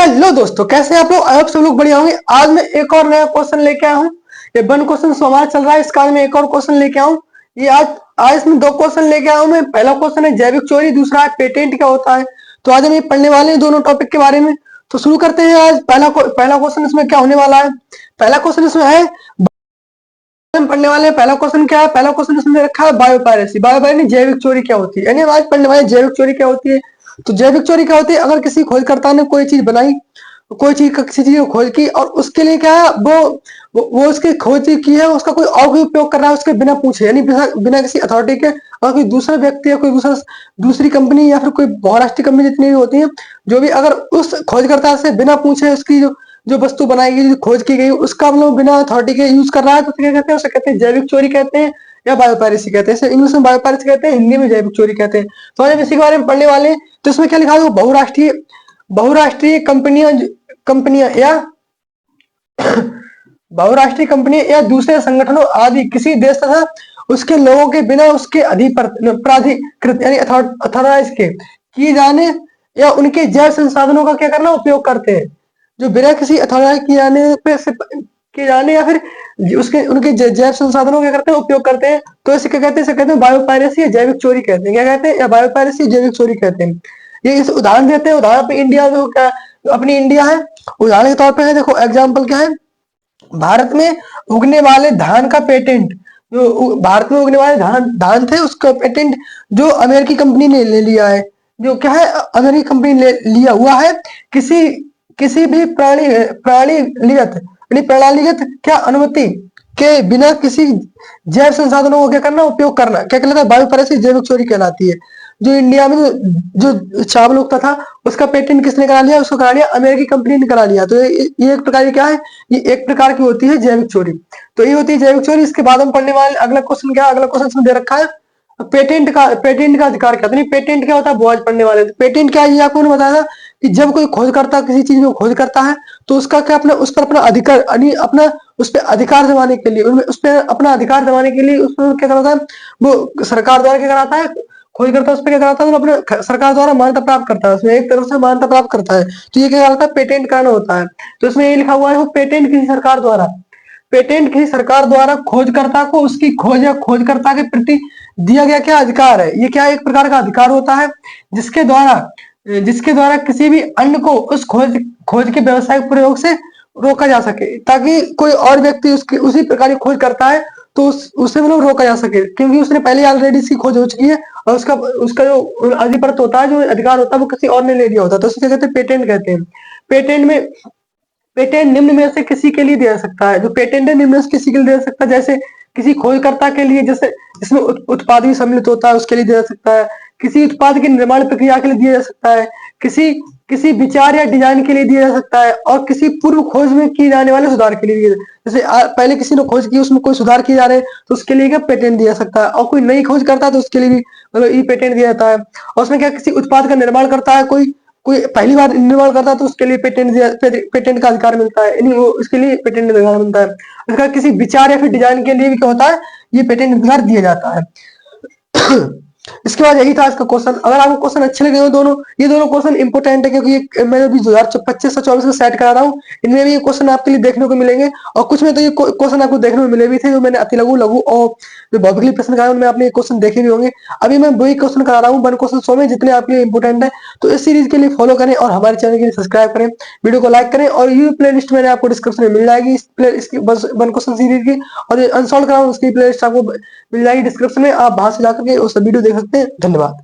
Hello दोस्तों, कैसे हैं आप लोग? आप सब लोग बढ़िया होंगे। आज मैं एक और नया क्वेश्चन लेके आया हूँ। ये वन क्वेश्चन हमारा चल रहा है, इसका आज मैं एक और क्वेश्चन लेके आऊँ। ये आज आज इसमें दो क्वेश्चन लेके आया हूँ मैं। पहला क्वेश्चन है जैविक चोरी, दूसरा है पेटेंट क्या होता है। तो आज हम ये पढ़ने वाले हैं दोनों टॉपिक के बारे में। तो शुरू करते हैं। आज पहला क्वेश्चन इसमें क्या होने वाला है। पहला क्वेश्चन इसमें है, हम पढ़ने वाले हैं। पहला क्वेश्चन क्या है? पहला क्वेश्चन इसमें रखा है बायोपायरेसी। बायोपायरेसी जैविक चोरी क्या होती है, यानी हम आज पढ़ने वाले जैविक चोरी क्या होती है। तो जैविक चोरी क्या होती है? अगर किसी खोजकर्ता ने कोई चीज बनाई, कोई चीज किसी चीज को खोज की, और उसके लिए क्या है, वो उसकी खोज की है, उसका कोई और कोई उपयोग कर रहा है उसके बिना पूछे, यानी बिना किसी अथॉरिटी के। और कोई दूसरा व्यक्ति या कोई दूसरी कंपनी या फिर कोई बहुराष्ट्रीय कंपनी जितनी भी होती है, जो भी अगर उस खोजकर्ता से बिना पूछे उसकी जो जो वस्तु बनाई गई, जो खोज की गई, उसका हम लोग बिना अथॉरिटी के यूज कर रहा है, तो क्या कहते हैं? उसे कहते हैं जैविक चोरी कहते हैं, या बायोपायरेसी कहते हैं। इंग्लिश में बायोपायरेसी कहते हैं, हिंदी में जैविक चोरी कहते हैं। तो आज हम इसी के बारे में पढ़ने वाले हैं। तो इसमें क्या लिखा है? बहुराष्ट्रीय बहुराष्ट्रीय कंपनियां कंपनियां या बहुराष्ट्रीय कंपनी या दूसरे संगठनों आदि किसी देश तथा उसके लोगों के बिना उसके प्राधिकृत यानी अथॉराइज के किए जाने या उनके जैव संसाधनों का क्या करना, उपयोग करते हैं। जो बिना किसी अथॉराइज किए जाने पे से किए जाने या फिर उसके उनके जैव संसाधनों क्या करते हैं, उपयोग करते हैं। तो इसे क्या कहते हैं? इसे कहते हैं बायोपायरेसी या जैविक चोरी कहते हैं। क्या कहते हैं? या बायोपायरेसी जैविक चोरी कहते हैं। ये इस उदाहरण देते हैं। उदाहरण पे इंडिया जो क्या, अपनी इंडिया है, उदाहरण के तौर पे है। देखो एग्जाम्पल क्या है, भारत में उगने वाले धान का पेटेंट, जो भारत में उगने वाले धान थे, उसका पेटेंट जो अमेरिकी कंपनी ने ले लिया है। जो क्या है, अमेरिकी कंपनी ने लिया हुआ है। किसी किसी भी प्रणालीगत क्या अनुमति के बिना किसी जैव संसाधनों को क्या करना, उपयोग करना, क्या कहलाता है? बायोपायरेसी जैविक चोरी कहलाती है। जो इंडिया में जो चावल उगता था, उसका पेटेंट किसने करा लिया? उसको करा लिया अमेरिकी कंपनी ने करा लिया। तो ये एक प्रकार की क्या है, ये एक प्रकार की होती है जैविक चोरी। तो ये होती है जैविक चोरी। इसके बाद हम पढ़ने वाले अगला क्वेश्चन क्या है? अगला क्वेश्चन इसमें दे रखा है पेटेंट का अधिकार क्या होता है। पेटेंट क्या होता है वो आज पढ़ने वाले। पेटेंट क्या है ये आपको बताया था कि जब कोई खोजकर्ता किसी चीज में खोज करता है, तो उसका क्या, अपना उस पर अपना अधिकार, यानी अपना उस पर अधिकार जमाने के लिए, उस पर अपना अधिकार जमाने के लिए उसमें क्या कराता है, वो सरकार द्वारा क्या कराता है, खोजकर्ता उस पर क्या कराता है, अपने सरकार द्वारा मान्यता प्राप्त करता है, उसमें एक तरफ से मान्यता प्राप्त करता है। तो ये क्या कराता है? पेटेंट कराना होता है। तो इसमें ये लिखा हुआ है, पेटेंट किसी सरकार द्वारा, पेटेंट किसी सरकार द्वारा खोजकर्ता को उसकी खोज या खोजकर्ता के प्रति दिया गया क्या अधिकार है। ये क्या एक प्रकार का अधिकार होता है, जिसके द्वारा किसी भी अन्य को उस खोज के व्यावसायिक प्रयोग से रोका जा सके, ताकि कोई और व्यक्ति उसकी उसी प्रकार की खोज करता है तो उससे मतलब रोका जा सके, क्योंकि उसने पहले ऑलरेडी इसकी खोज हो चुकी है, और उसका उसका जो अधिपत्र होता है, जो अधिकार होता है, वो किसी और ने ले लिया होता है। तो उसे क्या कहते हैं? पेटेंट कहते हैं। पेटेंट निम्न में से किसी के लिए दिया जा सकता है। जो पेटेंट है निम्न में से किसी के लिए दिया जा सकता है, जैसे किसी खोजकर्ता के लिए, जैसे इसमें उत्पाद भी सम्मिलित होता है, उसके लिए दिया जा सकता है। किसी उत्पाद की निर्माण प्रक्रिया के लिए दिया जा सकता है। किसी किसी विचार या डिजाइन के लिए दिया जा सकता है, और किसी पूर्व खोज में किए जाने वाले सुधार के लिए दिया। जैसे पहले किसी ने खोज की, उसमें कोई सुधार किए जा रहे हैं, तो उसके लिए क्या पेटेंट दिया जा सकता है। और कोई नई खोज करता है तो उसके लिए भी मतलब ई पेटेंट दिया जाता है। और उसमें क्या, किसी उत्पाद का निर्माण करता है, कोई कोई पहली बार निर्माण करता है, तो उसके लिए पेटेंट का अधिकार मिलता है, यानी वो उसके लिए पेटेंट अधिकार मिलता है। उसका किसी विचार या फिर डिजाइन के लिए भी क्या होता है, ये पेटेंट अधिकार दिया जाता है। इसके बाद यही था इसका क्वेश्चन। अगर आपको क्वेश्चन अच्छे लगे हो दोनों, ये दोनों क्वेश्चन इंपोर्टेंट है, क्योंकि ये मैं अभी 2025 से 24 में सेट करा रहा हूँ। इनमें भी ये क्वेश्चन आपके लिए देखने को मिलेंगे, और कुछ में तो ये क्वेश्चन आपको देखने को मिले भी थे, जो मैंने अति लघु लघु और जो भौतिक प्रश्न कराए उनमें आपने ये क्वेश्चन देखे भी होंगे। अभी मैं वही क्वेश्चन करा रहा हूँ, 1 क्वेश्चन 100 में, जितने आपके लिए इंपोर्टेंट है। तो इस सीरीज के लिए फॉलो करें, और हमारे चैनल के लिए सब्सक्राइब करें, वीडियो को लाइक करें, और ये प्ले लिस्ट मैंने आपको डिस्क्रिप्शन में मिल जाएगी इसकी 1 क्वेश्चन सीरीज की, और अनसॉल्व कराऊँ उसकी प्ले लिस्ट आपको मिल जाएगी डिस्क्रिप्शन में। आप वहां से जाकर के उस वीडियो देख सकते हैं। धन्यवाद।